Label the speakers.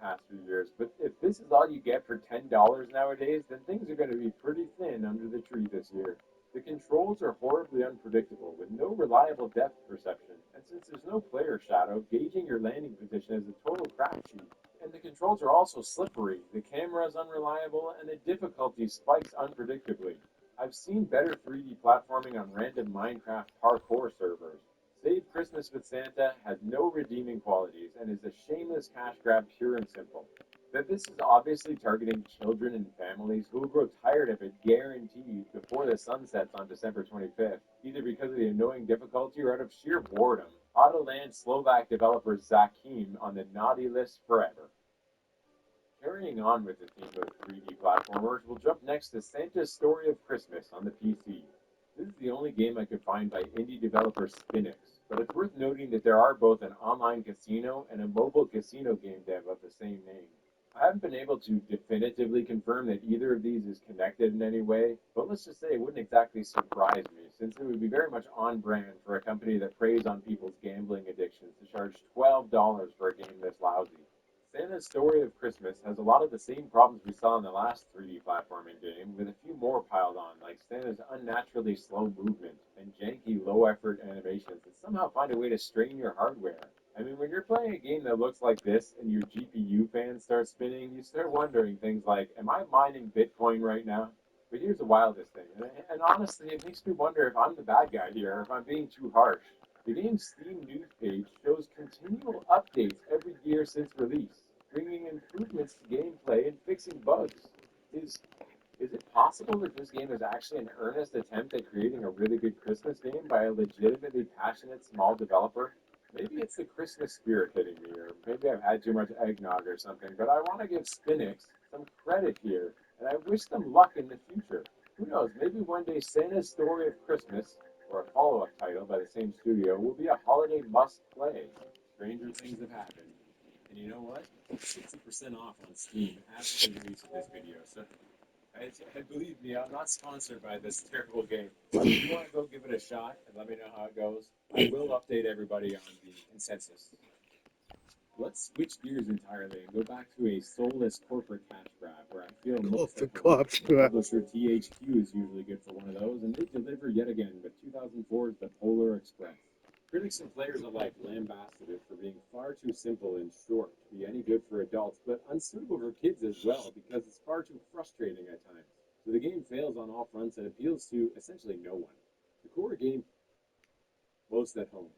Speaker 1: past few years, but if this is all you get for $10 nowadays, then things are going to be pretty thin under the tree this year. The controls are horribly unpredictable, with no reliable depth perception, and since there's no player shadow, gauging your landing position is a total crapshoot. And the controls are also slippery, the camera is unreliable, and the difficulty spikes unpredictably. I've seen better 3D platforming on random Minecraft parkour servers. Save Christmas with Santa has no redeeming qualities and is a shameless cash grab pure and simple. That this is obviously targeting children and families who will grow tired of it guaranteed before the sun sets on December 25th, either because of the annoying difficulty or out of sheer boredom. Autoland Slovak developer Zakim on the naughty list forever. Carrying on with the theme of 3D platformers, we'll jump next to Santa's Story of Christmas on the PC. This is the only game I could find by indie developer Spinix, but it's worth noting that there are both an online casino and a mobile casino game dev of the same name. I haven't been able to definitively confirm that either of these is connected in any way, but let's just say it wouldn't exactly surprise me, since it would be very much on brand for a company that preys on people's gambling addictions to charge $12 for a game this lousy. Santa's Story of Christmas has a lot of the same problems we saw in the last 3D platforming game, with a few more piled on, like Santa's unnaturally slow movement and janky low-effort animations that somehow find a way to strain your hardware. I mean, when you're playing a game that looks like this and your GPU fans start spinning, you start wondering things like, am I mining Bitcoin right now? But here's the wildest thing, and honestly, it makes me wonder if I'm the bad guy here, or if I'm being too harsh. The game's Steam news page shows continual updates every year since release, bringing improvements to gameplay and fixing bugs. Is is it possible that this game is actually an earnest attempt at creating a really good Christmas game by a legitimately passionate small developer? Maybe it's the Christmas spirit hitting me, or maybe I've had too much eggnog or something, but I want to give Spinix some credit here, and I wish them luck in the future. Who knows, maybe one day Santa's Story of Christmas, or a follow-up title by the same studio, will be a holiday must-play. Stranger things have happened. And you know what? 60% off on Steam after the release of this video. So believe me, I'm not sponsored by this terrible game. But if you want to go give it a shot and let me know how it goes, I will update everybody on the consensus. Let's switch gears entirely and go back to a soulless corporate cash grab where I feel most at home. Publisher THQ is usually good for one of those, and they deliver yet again with 2004's The Polar Express. Critics and players alike lambasted it for being far too simple and short to be any good for adults, but unsuitable for kids as well because it's far too frustrating at times. So the game fails on all fronts and appeals to essentially no one. The core game most at home.